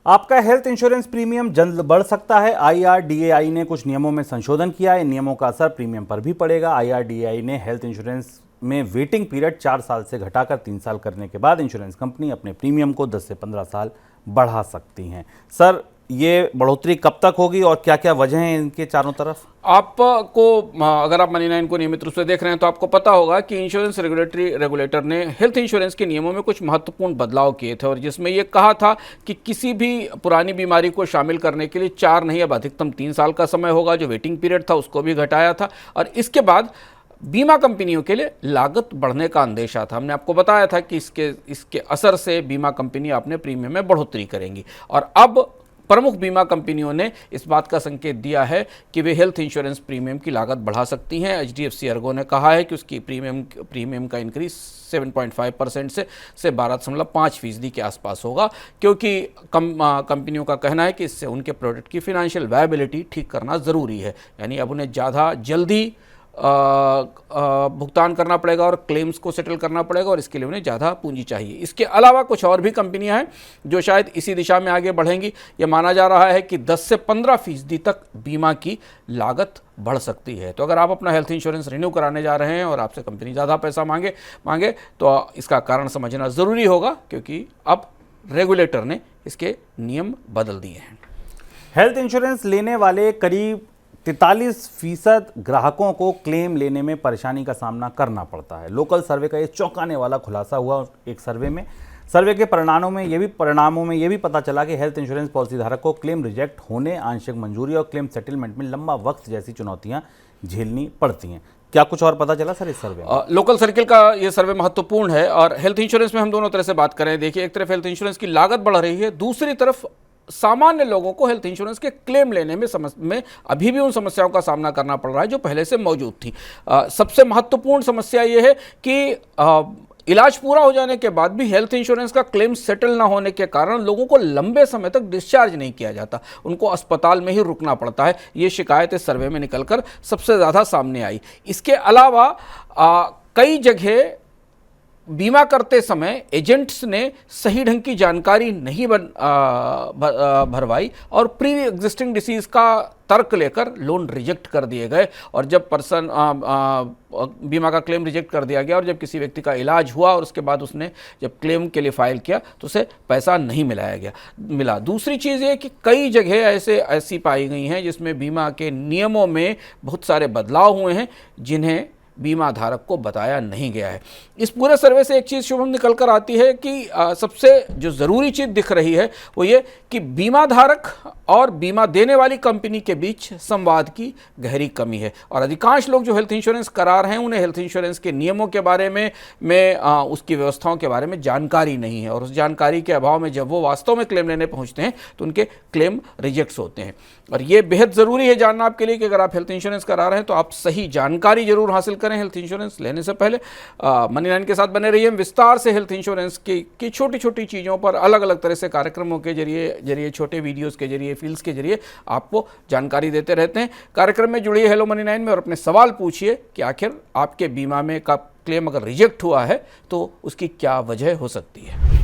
आपका health insurance premium जल्द बढ़ सकता है। IRDAI ने कुछ नियमों में संशोधन किया है। इन नियमों का असर प्रीमियम पर भी पड़ेगा। IRDAI ने हेल्थ इंश्योरेंस में वेटिंग पीरियड 4 साल से घटाकर 3 साल करने के बाद इंश्योरेंस कंपनी अपने प्रीमियम को 10 से 15 साल बढ़ा सकती हैं। सर, ये बढ़ोतरी कब तक होगी और क्या क्या वजह हैं इनके चारों तरफ? आपको, अगर आप मनी9 को नियमित रूप से देख रहे हैं तो आपको पता होगा कि इंश्योरेंस रेगुलेटर ने हेल्थ इंश्योरेंस के नियमों में कुछ महत्वपूर्ण बदलाव किए थे, और जिसमें ये कहा था कि किसी भी पुरानी बीमारी को शामिल करने के लिए 4 नहीं, अब अधिकतम 3 साल का समय होगा। जो वेटिंग पीरियड था उसको भी घटाया था, और इसके बाद बीमा कंपनियों के लिए लागत बढ़ने का अंदेशा था। हमने आपको बताया था कि इसके असर से बीमा कंपनी अपने प्रीमियम में बढ़ोतरी करेंगी, और अब प्रमुख बीमा कंपनियों ने इस बात का संकेत दिया है कि वे हेल्थ इंश्योरेंस प्रीमियम की लागत बढ़ा सकती हैं। HDFC ERGO ने कहा है कि उसकी प्रीमियम का इंक्रीज 7.5% से 12.5% के आसपास होगा, क्योंकि कंपनियों का कहना है कि इससे उनके प्रोडक्ट की फाइनेंशियल वायबिलिटी ठीक करना ज़रूरी है। यानी अब उन्हें ज़्यादा जल्दी भुगतान करना पड़ेगा और क्लेम्स को सेटल करना पड़ेगा, और इसके लिए उन्हें ज़्यादा पूंजी चाहिए। इसके अलावा कुछ और भी कंपनियां हैं जो शायद इसी दिशा में आगे बढ़ेंगी। यह माना जा रहा है कि 10 से 15% तक बीमा की लागत बढ़ सकती है। तो अगर आप अपना हेल्थ इंश्योरेंस रिन्यू कराने जा रहे हैं और आपसे कंपनी ज़्यादा पैसा मांगे तो इसका कारण समझना ज़रूरी होगा, क्योंकि अब रेगुलेटर ने इसके नियम बदल दिए हैं। हेल्थ इंश्योरेंस लेने वाले करीब 43% ग्राहकों को क्लेम लेने में परेशानी का सामना करना पड़ता है। लोकल सर्वे का ये चौंकाने वाला खुलासा हुआ एक सर्वे में। सर्वे के परिणामों में ये भी पता चला कि हेल्थ इंश्योरेंस पॉलिसी धारक को क्लेम रिजेक्ट होने, आंशिक मंजूरी और क्लेम सेटलमेंट में लंबा वक्त जैसी चुनौतियां झेलनी पड़ती हैं। क्या कुछ और पता चला सर इस सर्वे में? लोकल सर्किल का ये सर्वे महत्वपूर्ण है, और हेल्थ इंश्योरेंस में हम दोनों तरह से बात करें। देखिए, एक तरफ हेल्थ इंश्योरेंस की लागत बढ़ रही है, दूसरी तरफ सामान्य लोगों को हेल्थ इंश्योरेंस के क्लेम लेने में अभी भी उन समस्याओं का सामना करना पड़ रहा है जो पहले से मौजूद थी। सबसे महत्वपूर्ण समस्या ये है कि इलाज पूरा हो जाने के बाद भी हेल्थ इंश्योरेंस का क्लेम सेटल ना होने के कारण लोगों को लंबे समय तक डिस्चार्ज नहीं किया जाता, उनको अस्पताल में ही रुकना पड़ता है। ये शिकायत इस सर्वे में निकलकर सबसे ज़्यादा सामने आई। इसके अलावा कई जगह बीमा करते समय एजेंट्स ने सही ढंग की जानकारी नहीं भरवाई और प्री एग्जिस्टिंग डिसीज का तर्क लेकर लोन रिजेक्ट कर दिए गए, और जब बीमा का क्लेम रिजेक्ट कर दिया गया और जब किसी व्यक्ति का इलाज हुआ और उसके बाद उसने जब क्लेम के लिए फाइल किया तो उसे पैसा नहीं मिला। दूसरी चीज़ ये कि कई जगह ऐसी पाई गई हैं जिसमें बीमा के नियमों में बहुत सारे बदलाव हुए हैं जिन्हें बीमा धारक को बताया नहीं गया है। इस पूरे सर्वे से एक चीज़ शुभम निकल कर आती है कि सबसे जो ज़रूरी चीज़ दिख रही है वो ये कि बीमा धारक और बीमा देने वाली कंपनी के बीच संवाद की गहरी कमी है, और अधिकांश लोग जो हेल्थ इंश्योरेंस करा रहे हैं उन्हें हेल्थ इंश्योरेंस के नियमों के बारे में उसकी व्यवस्थाओं के बारे में जानकारी नहीं है, और उस जानकारी के अभाव में जब वो वास्तव में क्लेम लेने पहुँचते हैं तो उनके क्लेम रिजेक्ट होते हैं। और ये बेहद ज़रूरी है जानना आपके लिए कि अगर आप हेल्थ इंश्योरेंस करा रहे हैं तो आप सही जानकारी जरूर हासिल करें हेल्थ इंश्योरेंस लेने से पहले। मनी9 के साथ बने रहिए। हम विस्तार से हेल्थ इंश्योरेंस की छोटी छोटी चीज़ों पर अलग अलग तरह से कार्यक्रमों के जरिए छोटे वीडियोस के जरिए, फील्ड्स के जरिए आपको जानकारी देते रहते हैं। कार्यक्रम में जुड़िए हेलो मनी9 में और अपने सवाल पूछिए कि आखिर आपके बीमा में का क्लेम अगर रिजेक्ट हुआ है तो उसकी क्या वजह हो सकती है।